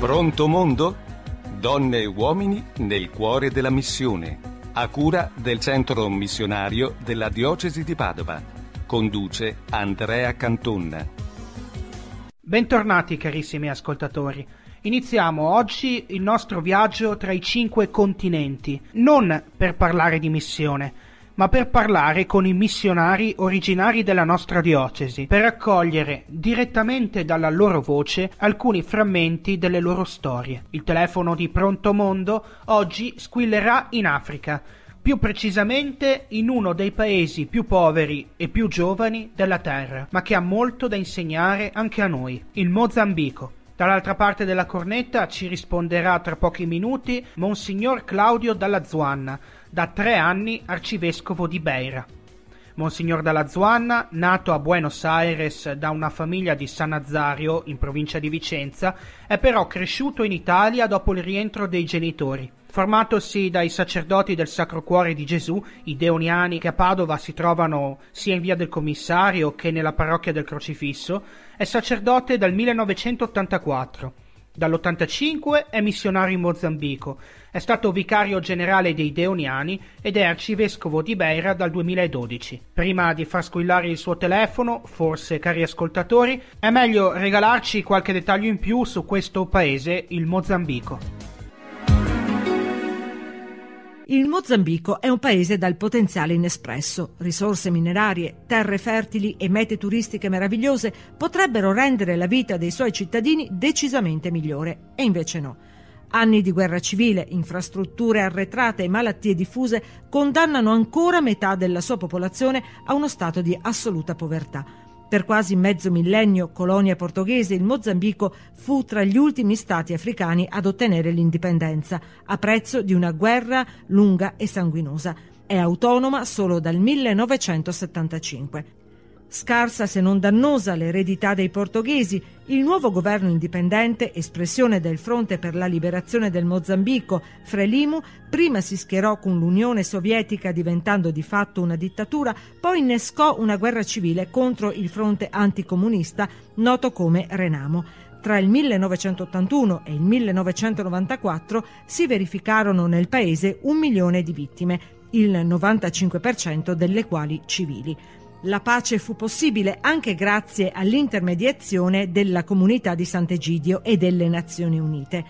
Pronto mondo? Donne e uomini nel cuore della missione. A cura del Centro Missionario della Diocesi di Padova. Conduce Andrea Cantonna. Bentornati carissimi ascoltatori. Iniziamo oggi il nostro viaggio tra i 5 continenti, non per parlare di missione, ma per parlare con i missionari originari della nostra diocesi, per raccogliere direttamente dalla loro voce alcuni frammenti delle loro storie. Il telefono di Pronto Mondo oggi squillerà in Africa, più precisamente in uno dei paesi più poveri e più giovani della terra, ma che ha molto da insegnare anche a noi, il Mozambico. Dall'altra parte della cornetta ci risponderà tra pochi minuti Monsignor Claudio Dalla Zuanna, da 3 anni arcivescovo di Beira. Monsignor Dalla Zuanna, nato a Buenos Aires da una famiglia di San Nazario, in provincia di Vicenza, è però cresciuto in Italia dopo il rientro dei genitori. Formatosi dai sacerdoti del Sacro Cuore di Gesù, i deoniani che a Padova si trovano sia in via del Commissario che nella parrocchia del Crocifisso, è sacerdote dal 1984. Dall'85 è missionario in Mozambico, è stato vicario generale dei deoniani ed è arcivescovo di Beira dal 2012. Prima di far squillare il suo telefono, forse, cari ascoltatori, è meglio regalarci qualche dettaglio in più su questo paese, il Mozambico. Il Mozambico è un paese dal potenziale inespresso. Risorse minerarie, terre fertili e mete turistiche meravigliose potrebbero rendere la vita dei suoi cittadini decisamente migliore. E invece no. Anni di guerra civile, infrastrutture arretrate e malattie diffuse condannano ancora metà della sua popolazione a uno stato di assoluta povertà. Per quasi mezzo millennio, colonia portoghese, il Mozambico fu tra gli ultimi stati africani ad ottenere l'indipendenza, a prezzo di una guerra lunga e sanguinosa. È autonoma solo dal 1975. Scarsa se non dannosa l'eredità dei portoghesi, il nuovo governo indipendente, espressione del Fronte per la Liberazione del Mozambico, Frelimo, prima si schierò con l'Unione Sovietica diventando di fatto una dittatura, poi innescò una guerra civile contro il fronte anticomunista noto come Renamo. Tra il 1981 e il 1994 si verificarono nel paese 1 milione di vittime, il 95% delle quali civili. La pace fu possibile anche grazie all'intermediazione della comunità di Sant'Egidio e delle Nazioni Unite.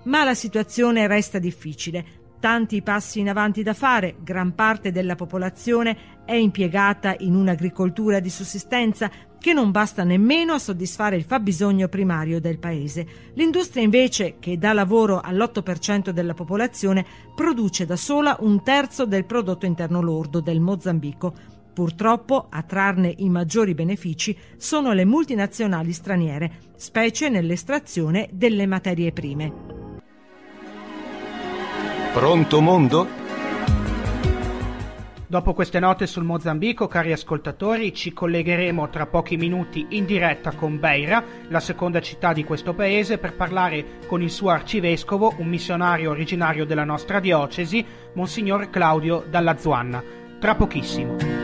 Ma la situazione resta difficile. Tanti passi in avanti da fare, gran parte della popolazione è impiegata in un'agricoltura di sussistenza che non basta nemmeno a soddisfare il fabbisogno primario del paese. L'industria invece, che dà lavoro all'8% della popolazione, produce da sola 1/3 del prodotto interno lordo del Mozambico. Purtroppo a trarne i maggiori benefici sono le multinazionali straniere, specie nell'estrazione delle materie prime. Pronto mondo? Dopo queste note sul Mozambico, cari ascoltatori, ci collegheremo tra pochi minuti in diretta con Beira, la seconda città di questo paese, per parlare con il suo arcivescovo, un missionario originario della nostra diocesi, Monsignor Claudio Dalla Zuanna. Tra pochissimo.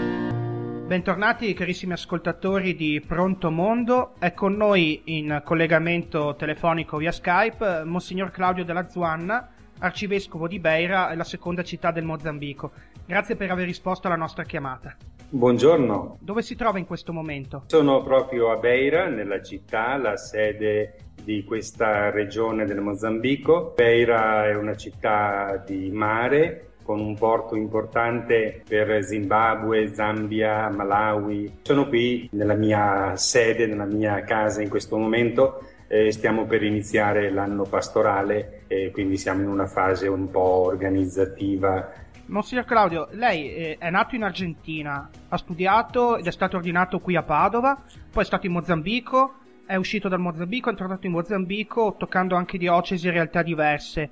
Bentornati carissimi ascoltatori di Pronto Mondo, è con noi in collegamento telefonico via Skype Monsignor Claudio Dalla Zuanna, arcivescovo di Beira, la seconda città del Mozambico. Grazie per aver risposto alla nostra chiamata. Buongiorno. Dove si trova in questo momento? Sono proprio a Beira, nella città, la sede di questa regione del Mozambico. Beira è una città di mare, con un porto importante per Zimbabwe, Zambia, Malawi. Sono qui nella mia sede, nella mia casa in questo momento. Stiamo per iniziare l'anno pastorale e quindi siamo in una fase un po' organizzativa. Monsignor Claudio, lei è nato in Argentina, ha studiato ed è stato ordinato qui a Padova, poi è stato in Mozambico, è uscito dal Mozambico, è tornato in Mozambico, toccando anche diocesi e realtà diverse.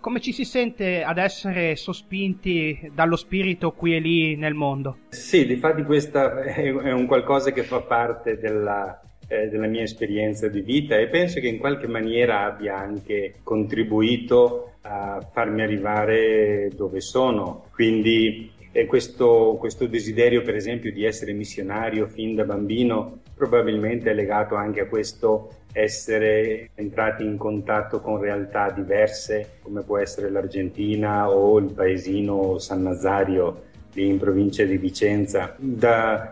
Come ci si sente ad essere sospinti dallo spirito qui e lì nel mondo? Sì, difatti questa è un qualcosa che fa parte della mia esperienza di vita e penso che in qualche maniera abbia anche contribuito a farmi arrivare dove sono. Quindi E questo desiderio, per esempio, di essere missionario fin da bambino probabilmente è legato anche a questo essere entrati in contatto con realtà diverse, come può essere l'Argentina o il paesino San Nazario lì in provincia di Vicenza.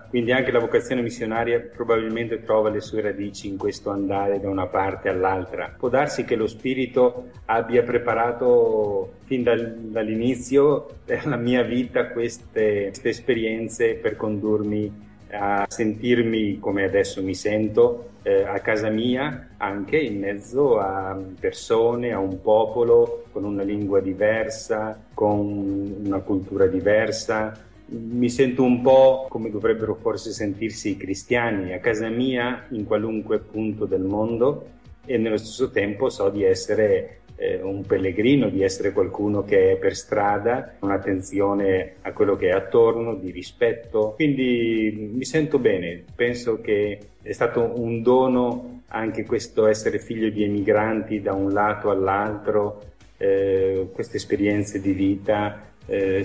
Quindi anche la vocazione missionaria probabilmente trova le sue radici in questo andare da una parte all'altra. Può darsi che lo Spirito abbia preparato fin dall'inizio della mia vita queste esperienze per condurmi a sentirmi come adesso mi sento a casa mia, anche in mezzo a persone, a un popolo con una lingua diversa, con una cultura diversa. Mi sento un po' come dovrebbero forse sentirsi i cristiani, a casa mia in qualunque punto del mondo, e nello stesso tempo so di essere un pellegrino, di essere qualcuno che è per strada, un'attenzione a quello che è attorno, di rispetto. Quindi mi sento bene, penso che è stato un dono anche questo essere figlio di emigranti da un lato all'altro, queste esperienze di vita è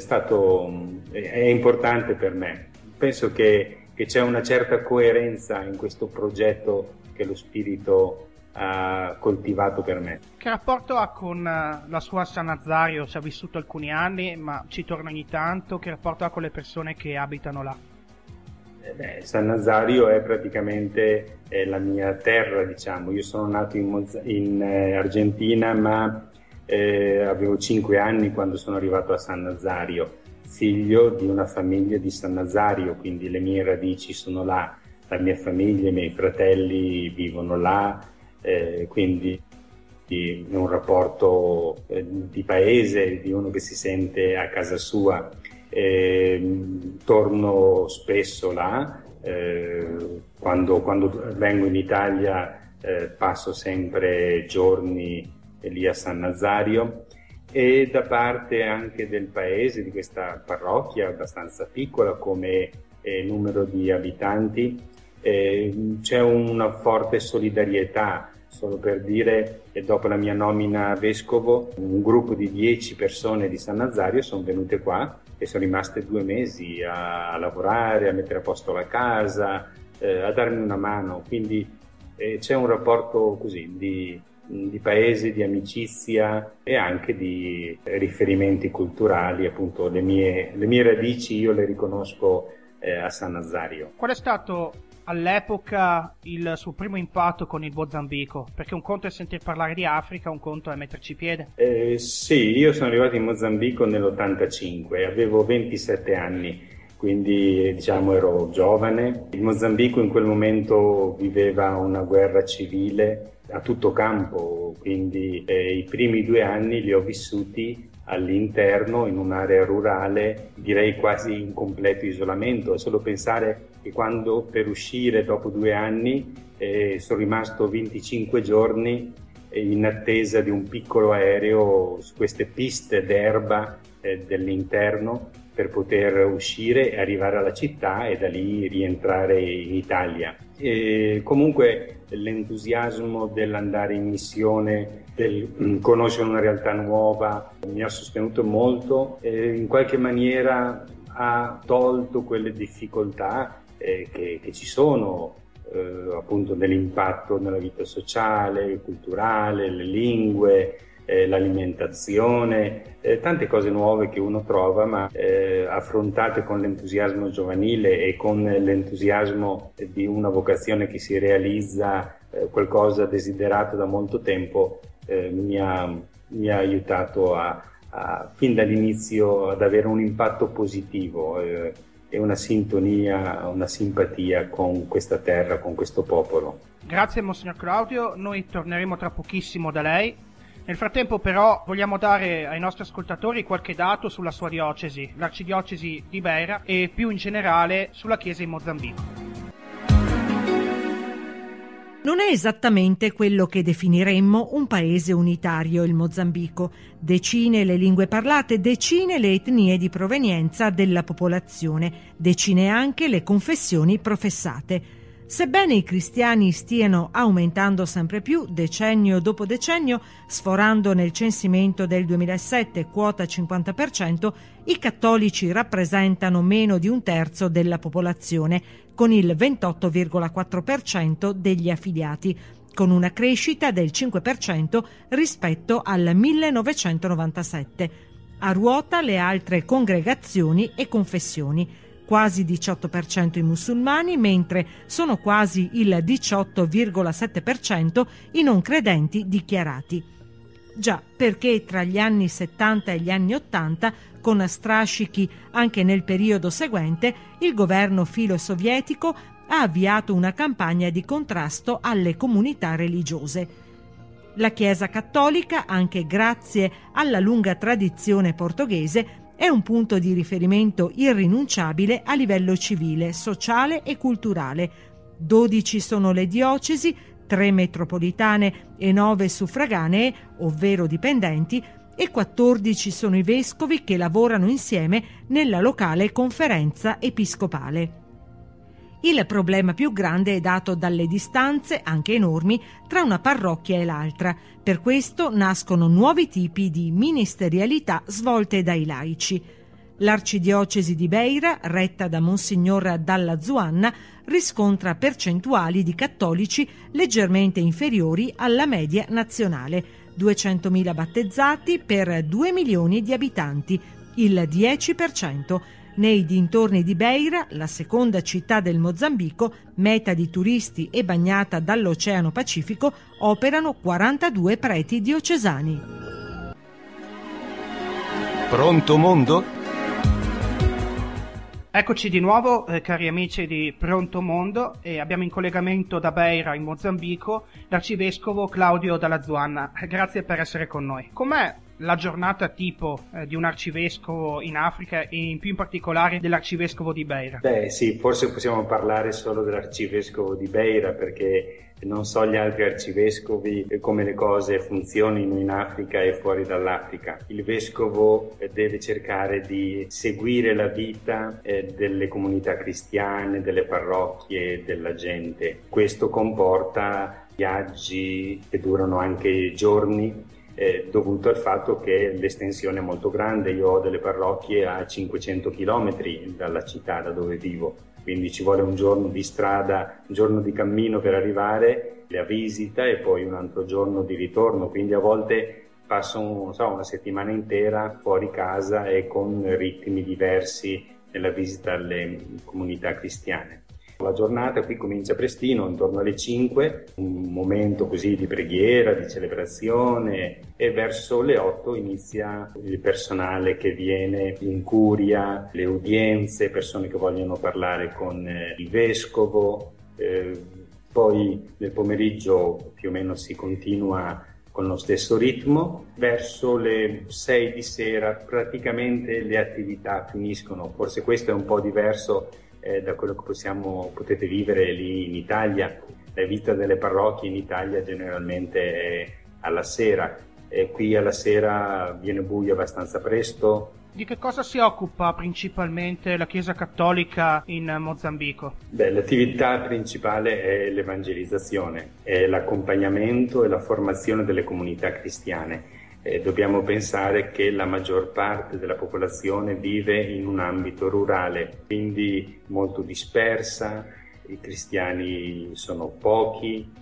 importante per me. Penso che c'è una certa coerenza in questo progetto che lo Spirito ha coltivato per me. Che rapporto ha con la sua San Nazario? Ci ha vissuto alcuni anni, ma ci torna ogni tanto. Che rapporto ha con le persone che abitano là? San Nazario è praticamente la mia terra, diciamo. Io sono nato in Argentina, ma avevo 5 anni quando sono arrivato a San Nazario, figlio di una famiglia di San Nazario, quindi le mie radici sono là, la mia famiglia, i miei fratelli vivono là. Quindi è un rapporto di paese, di uno che si sente a casa sua. Torno spesso là, quando vengo in Italia passo sempre giorni lì a San Nazario, e da parte anche del paese, di questa parrocchia abbastanza piccola come numero di abitanti, c'è una forte solidarietà. Solo per dire che dopo la mia nomina a vescovo, un gruppo di 10 persone di San Nazario sono venute qua e sono rimaste 2 mesi a lavorare, a mettere a posto la casa, a darmi una mano. Quindi c'è un rapporto così di paese, di amicizia e anche di riferimenti culturali. Appunto le mie radici io le riconosco a San Nazario. Qual è stato all'epoca il suo primo impatto con il Mozambico? Perché un conto è sentir parlare di Africa, un conto è metterci piede. Sì, io sono arrivato in Mozambico nell'85, avevo 27 anni, quindi diciamo ero giovane. Il Mozambico in quel momento viveva una guerra civile a tutto campo, quindi i primi 2 anni li ho vissuti all'interno, in un'area rurale, direi quasi in completo isolamento. È solo pensare che quando per uscire dopo 2 anni sono rimasto 25 giorni in attesa di un piccolo aereo su queste piste d'erba dell'interno per poter uscire e arrivare alla città e da lì rientrare in Italia. E comunque l'entusiasmo dell'andare in missione, del conoscere una realtà nuova, mi ha sostenuto molto e in qualche maniera ha tolto quelle difficoltà che ci sono appunto nell'impatto nella vita sociale, culturale, le lingue, l'alimentazione, tante cose nuove che uno trova, ma affrontate con l'entusiasmo giovanile e con l'entusiasmo di una vocazione che si realizza, qualcosa desiderato da molto tempo, mi ha aiutato fin dall'inizio ad avere un impatto positivo e una sintonia, una simpatia con questa terra, con questo popolo. Grazie Monsignor Claudio, noi torneremo tra pochissimo da lei. Nel frattempo però vogliamo dare ai nostri ascoltatori qualche dato sulla sua diocesi, l'arcidiocesi di Beira, e più in generale sulla Chiesa in Mozambico. Non è esattamente quello che definiremmo un paese unitario il Mozambico. Decine le lingue parlate, decine le etnie di provenienza della popolazione, decine anche le confessioni professate. Sebbene i cristiani stiano aumentando sempre più, decennio dopo decennio, sforando nel censimento del 2007 quota 50%, i cattolici rappresentano meno di un terzo della popolazione, con il 28,4% degli affiliati, con una crescita del 5% rispetto al 1997. A ruota le altre congregazioni e confessioni, quasi 18% i musulmani, mentre sono quasi il 18,7% i non credenti dichiarati. Già, perché tra gli anni 70 e gli anni 80, con strascichi anche nel periodo seguente, il governo filo-sovietico ha avviato una campagna di contrasto alle comunità religiose. La Chiesa cattolica, anche grazie alla lunga tradizione portoghese, è un punto di riferimento irrinunciabile a livello civile, sociale e culturale. 12 sono le diocesi, 3 metropolitane e 9 suffraganee, ovvero dipendenti, e 14 sono i vescovi che lavorano insieme nella locale conferenza episcopale. Il problema più grande è dato dalle distanze, anche enormi, tra una parrocchia e l'altra. Per questo nascono nuovi tipi di ministerialità svolte dai laici. L'arcidiocesi di Beira, retta da Monsignor Dalla Zuanna, riscontra percentuali di cattolici leggermente inferiori alla media nazionale: 200.000 battezzati per 2 milioni di abitanti, il 10%. Nei dintorni di Beira, la seconda città del Mozambico, meta di turisti e bagnata dall'Oceano Pacifico, operano 42 preti diocesani. Pronto mondo? Eccoci di nuovo, cari amici di Pronto Mondo, e abbiamo in collegamento da Beira, in Mozambico, l'arcivescovo Claudio Dalla Zuanna. Grazie per essere con noi. Com'è la giornata tipo di un arcivescovo in Africa e in più in particolare dell'arcivescovo di Beira? Beh sì, forse possiamo parlare solo dell'arcivescovo di Beira, perché non so gli altri arcivescovi e come le cose funzionino in Africa e fuori dall'Africa. Il vescovo deve cercare di seguire la vita delle comunità cristiane, delle parrocchie, della gente. Questo comporta viaggi che durano anche giorni, dovuto al fatto che l'estensione è molto grande. Io ho delle parrocchie a 500 km dalla città da dove vivo, quindi ci vuole un giorno di strada, un giorno di cammino per arrivare, la visita e poi un altro giorno di ritorno, quindi a volte passo una settimana intera fuori casa e con ritmi diversi nella visita alle comunità cristiane. La giornata qui comincia prestino, intorno alle 5, un momento così di preghiera, di celebrazione, e verso le 8 inizia il personale che viene in curia, le udienze, persone che vogliono parlare con il vescovo, poi nel pomeriggio più o meno si continua con lo stesso ritmo. Verso le 6 di sera praticamente le attività finiscono. Forse questo è un po' diverso da quello che potete vivere lì in Italia. La vita delle parrocchie in Italia generalmente è alla sera, e qui alla sera viene buio abbastanza presto. Di che cosa si occupa principalmente la Chiesa Cattolica in Mozambico? L'attività principale è l'evangelizzazione, è l'accompagnamento e la formazione delle comunità cristiane. Dobbiamo pensare che la maggior parte della popolazione vive in un ambito rurale, quindi molto dispersa, i cristiani sono pochi,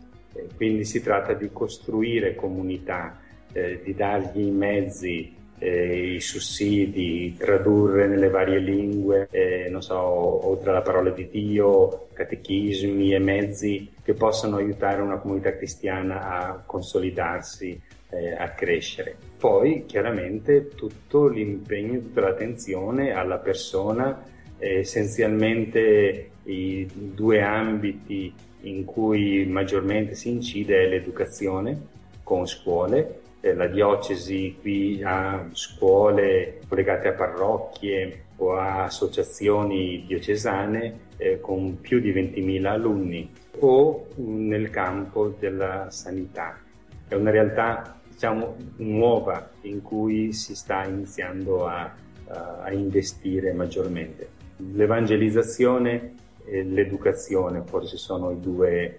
quindi si tratta di costruire comunità, di dargli i mezzi, i sussidi, tradurre nelle varie lingue, oltre alla parola di Dio, catechismi e mezzi che possano aiutare una comunità cristiana a consolidarsi, a crescere. Poi chiaramente tutto l'impegno, tutta l'attenzione alla persona, essenzialmente i 2 ambiti in cui maggiormente si incide è l'educazione con scuole. La diocesi qui ha scuole collegate a parrocchie o a associazioni diocesane con più di 20.000 alunni, o nel campo della sanità. È una realtà nuova in cui si sta iniziando a investire maggiormente. L'evangelizzazione l'educazione forse sono i due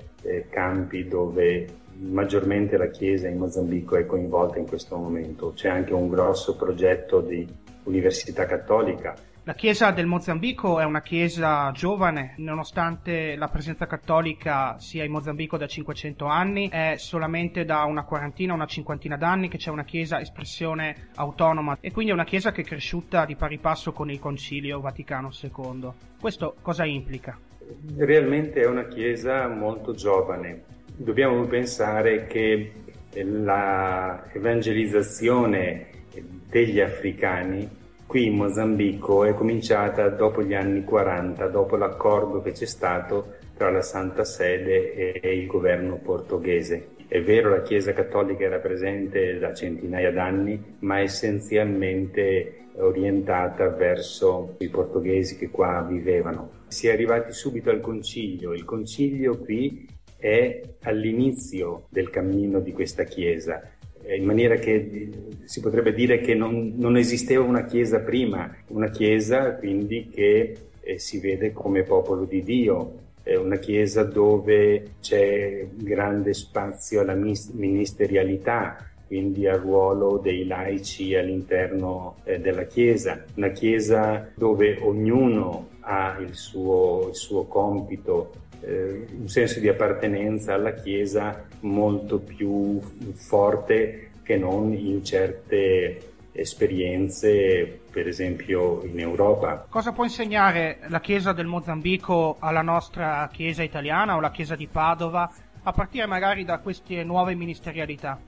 campi dove maggiormente la Chiesa in Mozambico è coinvolta in questo momento. C'è anche un grosso progetto di università cattolica. La Chiesa del Mozambico è una chiesa giovane, nonostante la presenza cattolica sia in Mozambico da 500 anni, è solamente da una quarantina, una cinquantina d'anni che c'è una chiesa espressione autonoma e quindi è una chiesa che è cresciuta di pari passo con il Concilio Vaticano II. Questo cosa implica? Realmente è una chiesa molto giovane. Dobbiamo pensare che la evangelizzazione degli africani qui in Mozambico è cominciata dopo gli anni 40, dopo l'accordo che c'è stato tra la Santa Sede e il governo portoghese. È vero, la Chiesa Cattolica era presente da centinaia d'anni, ma essenzialmente orientata verso i portoghesi che qua vivevano. Si è arrivati subito al concilio. Il concilio qui è all'inizio del cammino di questa Chiesa, in maniera che si potrebbe dire che non esisteva una Chiesa prima, una Chiesa quindi che si vede come popolo di Dio, una Chiesa dove c'è grande spazio alla ministerialità, quindi al ruolo dei laici all'interno della Chiesa, una Chiesa dove ognuno ha il suo compito, un senso di appartenenza alla Chiesa molto più forte che non in certe esperienze, per esempio in Europa. Cosa può insegnare la Chiesa del Mozambico alla nostra Chiesa italiana o la Chiesa di Padova, a partire magari da queste nuove ministerialità?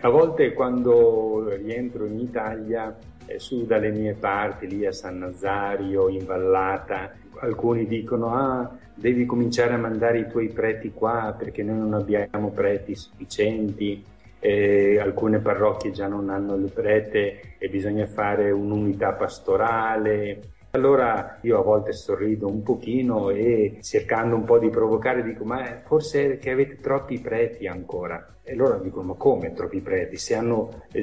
A volte quando rientro in Italia, su dalle mie parti, lì a San Nazario, in Vallata, alcuni dicono devi cominciare a mandare i tuoi preti qua perché noi non abbiamo preti sufficienti, alcune parrocchie già non hanno il prete e bisogna fare un'unità pastorale. Allora io a volte sorrido un pochino e cercando un po' di provocare dico ma forse è che avete troppi preti ancora. E loro dicono ma come troppi preti? Se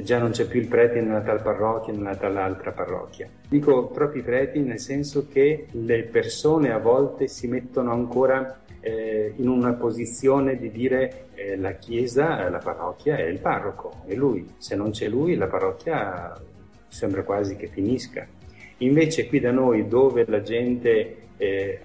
già non c'è più il prete nella tal parrocchia, nella tal altra parrocchia. Dico troppi preti nel senso che le persone a volte si mettono ancora in una posizione di dire la chiesa, la parrocchia è il parroco, è lui. Se non c'è lui la parrocchia sembra quasi che finisca. Invece qui da noi, dove la gente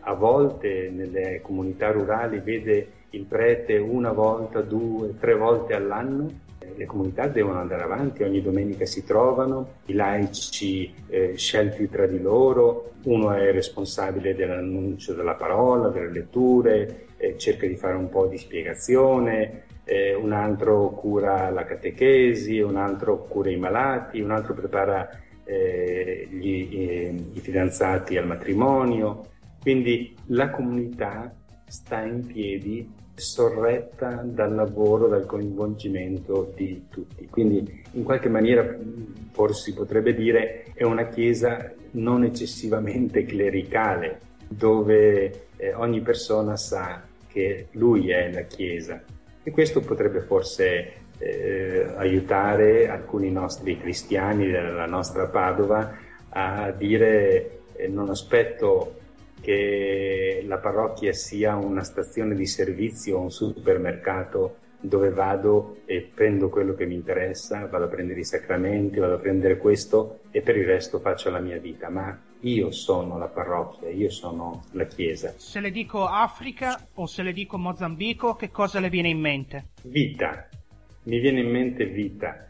a volte nelle comunità rurali vede il prete una volta, 2, 3 volte all'anno, le comunità devono andare avanti, ogni domenica si trovano, i laici scelti tra di loro, uno è responsabile dell'annuncio della parola, delle letture, cerca di fare un po' di spiegazione, un altro cura la catechesi, un altro cura i malati, un altro prepara i fidanzati al matrimonio. Quindi la comunità sta in piedi sorretta dal lavoro, dal coinvolgimento di tutti. Quindi in qualche maniera forse si potrebbe dire è una chiesa non eccessivamente clericale, dove ogni persona sa che lui è la chiesa, e questo potrebbe forse aiutare alcuni nostri cristiani della nostra Padova a dire non aspetto che la parrocchia sia una stazione di servizio o un supermercato dove vado e prendo quello che mi interessa, vado a prendere i sacramenti, vado a prendere questo e per il resto faccio la mia vita, ma io sono la parrocchia, io sono la Chiesa. Se le dico Africa o se le dico Mozambico, che cosa le viene in mente? Vita, mi viene in mente vita,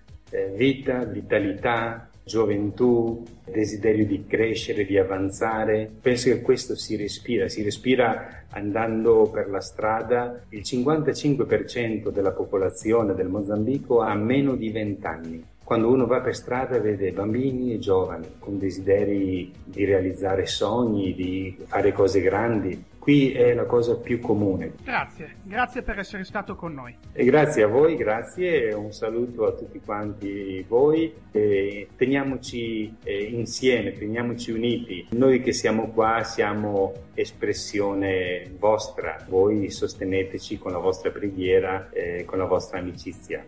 vitalità, gioventù, desiderio di crescere, di avanzare. Penso che questo si respira andando per la strada. Il 55% della popolazione del Mozambico ha meno di 20 anni. Quando uno va per strada vede bambini e giovani con desideri di realizzare sogni, di fare cose grandi. Qui è la cosa più comune. Grazie per essere stato con noi. E grazie a voi, grazie, un saluto a tutti quanti voi. Teniamoci insieme, teniamoci uniti. Noi che siamo qua siamo espressione vostra. Voi sosteneteci con la vostra preghiera e con la vostra amicizia.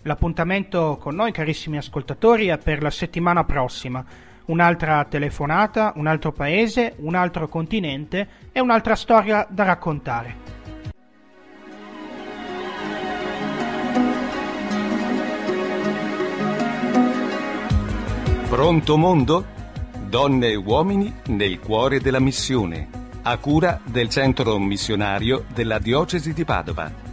L'appuntamento con noi, carissimi ascoltatori, è per la settimana prossima. un'altra telefonata, un altro paese, un altro continente e un'altra storia da raccontare. Pronto mondo? Donne e uomini nel cuore della missione, a cura del Centro Missionario della Diocesi di Padova.